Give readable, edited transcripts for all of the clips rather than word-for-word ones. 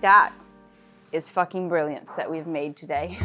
That is fucking brilliance that we've made today.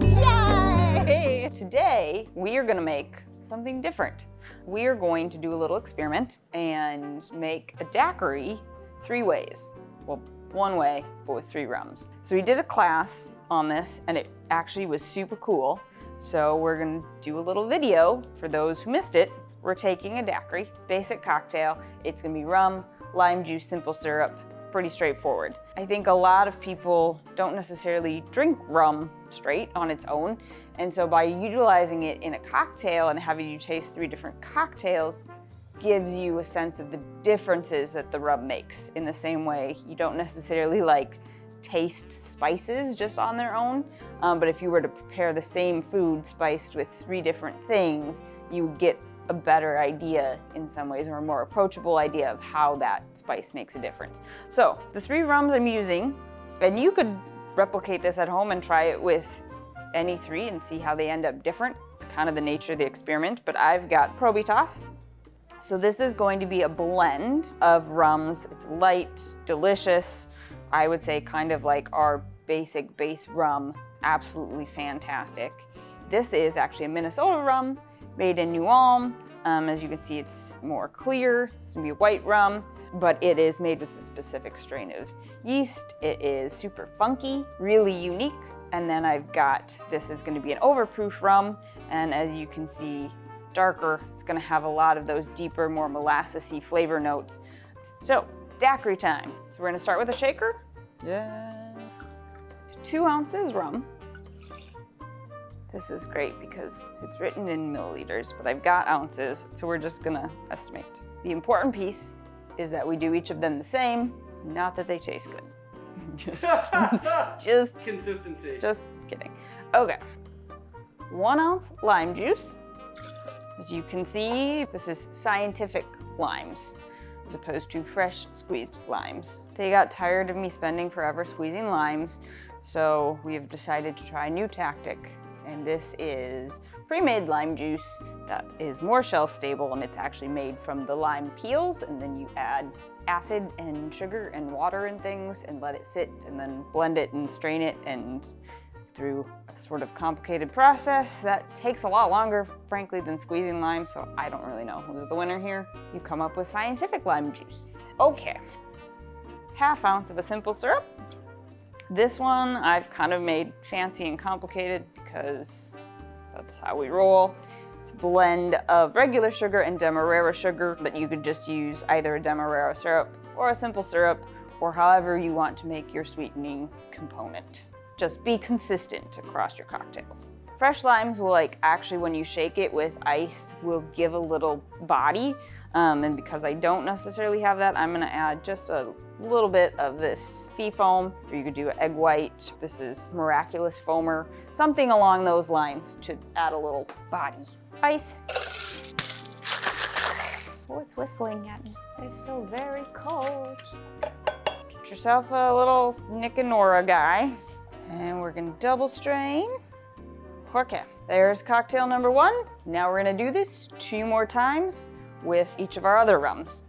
Yay! Today, we are gonna make something different. We are going to do a little experiment and make a daiquiri 3 ways. Well, 1 way, but with 3 rums. So we did a class on this and it actually was super cool. So we're gonna do a little video for those who missed it. We're taking a daiquiri, basic cocktail. It's gonna be rum, lime juice, simple syrup, pretty straightforward. I think a lot of people don't necessarily drink rum straight on its own. And so by utilizing it in a cocktail and having you taste 3 different cocktails gives you a sense of the differences that the rum makes. In the same way, you don't necessarily like taste spices just on their own. But if you were to prepare the same food spiced with 3 different things, you would get a better idea in some ways, or a more approachable idea of how that spice makes a difference. So the 3 rums I'm using, and you could replicate this at home and try it with any 3 and see how they end up different. It's kind of the nature of the experiment, but I've got Probitas. So this is going to be a blend of rums. It's light, delicious. I would say kind of like our basic base rum, absolutely fantastic. This is actually a Minnesota rum made in New Ulm. As you can see, it's more clear. It's gonna be a white rum, but it is made with a specific strain of yeast. It is super funky, really unique. And then I've got, this is gonna be an overproof rum. And as you can see, darker. It's gonna have a lot of those deeper, more molassesy flavor notes. So, daiquiri time. So we're gonna start with a shaker. Yeah. 2 ounces rum. This is great because it's written in milliliters, but I've got ounces, so we're just gonna estimate. The important piece is that we do each of them the same, not that they taste good. just consistency. Just kidding. Okay. 1 ounce lime juice. As you can see, this is scientific limes as opposed to fresh squeezed limes. They got tired of me spending forever squeezing limes, so we have decided to try a new tactic. And this is pre-made lime juice that is more shelf stable, and it's actually made from the lime peels, and then you add acid and sugar and water and things and let it sit and then blend it and strain it, and through a sort of complicated process that takes a lot longer, frankly, than squeezing lime, so I don't really know who's the winner here. You come up with scientific lime juice. Okay, 1/2 ounce of a simple syrup. This one I've kind of made fancy and complicated because that's how we roll. It's a blend of regular sugar and demerara sugar, but you could just use either a demerara syrup or a simple syrup, or however you want to make your sweetening component. Just be consistent across your cocktails. Fresh limes will actually when you shake it with ice will give a little body. And because I don't necessarily have that, I'm gonna add just a little bit of this fee foam, or you could do egg white. This is miraculous foamer, something along those lines to add a little body. Ice. Oh, it's whistling at me. It's so very cold. Get yourself a little Nick and Nora guy. And we're gonna double strain. Okay, there's cocktail number 1. Now we're gonna do this 2 more times with each of our other rums.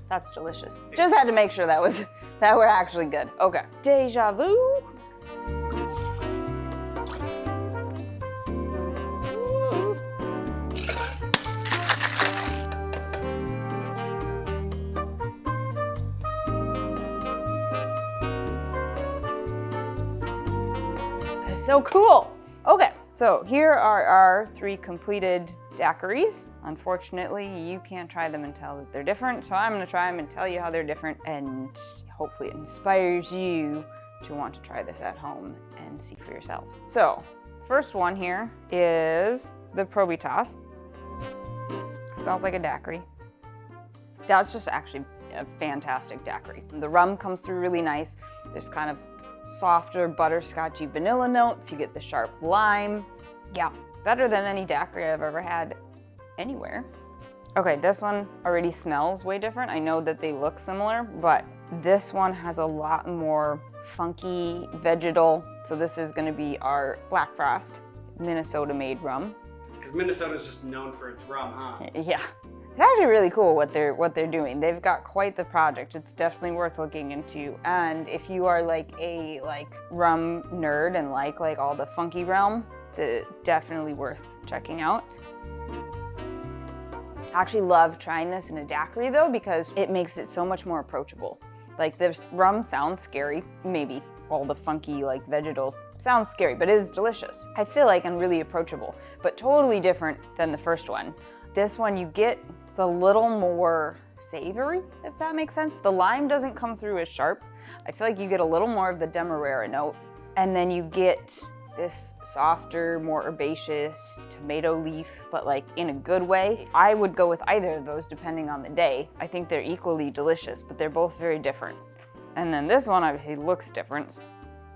That's delicious. Just had to make sure that we're actually good. Okay, deja vu. So cool. Okay, so here are our 3 completed daiquiris. Unfortunately, you can't try them and tell that they're different, so I'm gonna try them and tell you how they're different, and hopefully it inspires you to want to try this at home and see for yourself. So, first one here is the Probitas. Smells like a daiquiri. That's just actually a fantastic daiquiri. The rum comes through really nice. There's kind of softer butterscotchy vanilla notes. You get the sharp lime. Yeah, better than any daiquiri I've ever had anywhere. Okay, this one already smells way different. I know that they look similar, but this one has a lot more funky vegetal. So this is gonna be our Black Frost, Minnesota made rum. Because Minnesota's just known for its rum, huh? Yeah. It's actually really cool what they're doing. They've got quite the project. It's definitely worth looking into. And if you are like a rum nerd and like all the funky realm, definitely worth checking out. I actually love trying this in a daiquiri though, because it makes it so much more approachable. Like this rum sounds scary, maybe all the funky vegetals sounds scary, but it is delicious. I feel like I'm really approachable, but totally different than the first one. This one it's a little more savory, if that makes sense. The lime doesn't come through as sharp. I feel like you get a little more of the demerara note, and then you get this softer, more herbaceous tomato leaf, but in a good way. I would go with either of those depending on the day. I think they're equally delicious, but they're both very different. And then this one obviously looks different,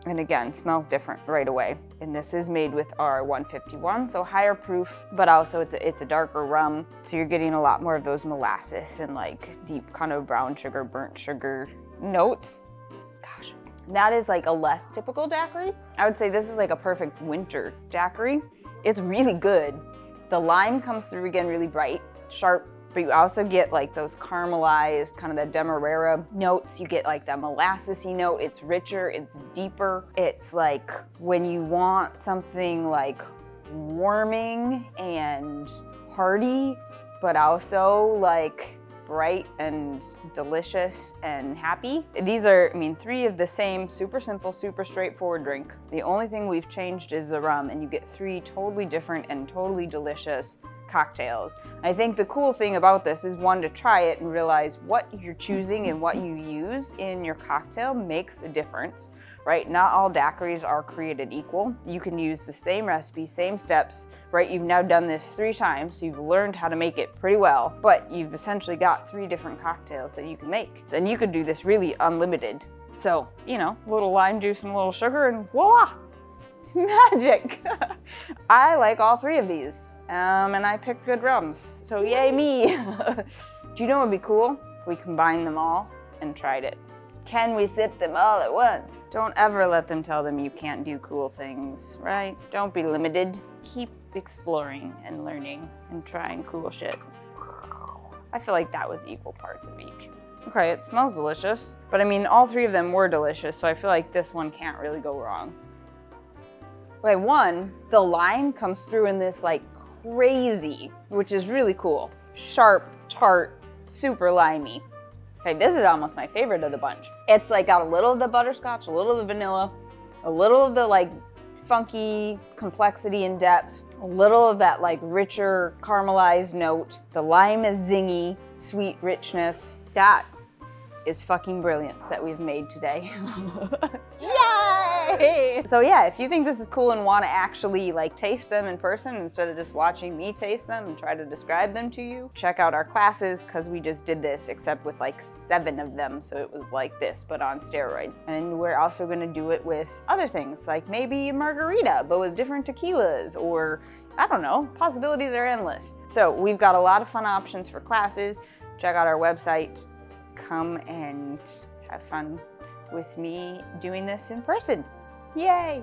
and again, smells different right away. And this is made with our 151, so higher proof, but also it's a darker rum, so you're getting a lot more of those molasses and deep kind of brown sugar, burnt sugar notes. Gosh, that is a less typical daiquiri. I would say this is a perfect winter daiquiri. It's really good. The lime comes through again really bright, sharp, but you also get those caramelized, kind of the demerara notes. You get that molassesy note. It's richer, it's deeper. It's when you want something warming and hearty, but also bright and delicious and happy. These are, 3 of the same super simple, super straightforward drink. The only thing we've changed is the rum, and you get 3 totally different and totally delicious cocktails. I think the cool thing about this is, one, to try it and realize what you're choosing and what you use in your cocktail makes a difference, right? Not all daiquiris are created equal. You can use the same recipe, same steps, right? You've now done this 3 times, so you've learned how to make it pretty well, but you've essentially got 3 different cocktails that you can make. And you could do this really unlimited. So, a little lime juice and a little sugar and voila, it's magic. I like all 3 of these. And I picked good rums, so yay me. Do you know what would be cool? If we combined them all and tried it. Can we sip them all at once? Don't ever let them tell them you can't do cool things, right? Don't be limited. Keep exploring and learning and trying cool shit. I feel like that was equal parts of each. Okay, it smells delicious, but all 3 of them were delicious, so I feel like this one can't really go wrong. Okay, 1, the lime comes through in this crazy, which is really cool. Sharp, tart, super limey. Okay, this is almost my favorite of the bunch. It's got a little of the butterscotch, a little of the vanilla, a little of the funky complexity and depth, a little of that richer caramelized note. The lime is zingy, sweet richness. That is fucking brilliance that we've made today. Yay! So yeah, if you think this is cool and want to actually taste them in person instead of just watching me taste them and try to describe them to you, check out our classes, because we just did this except with 7 of them, so it was like this but on steroids. And we're also going to do it with other things, maybe a margarita but with different tequilas, or I don't know, possibilities are endless. So we've got a lot of fun options for classes. Check out our website. Come and have fun with me doing this in person. Yay!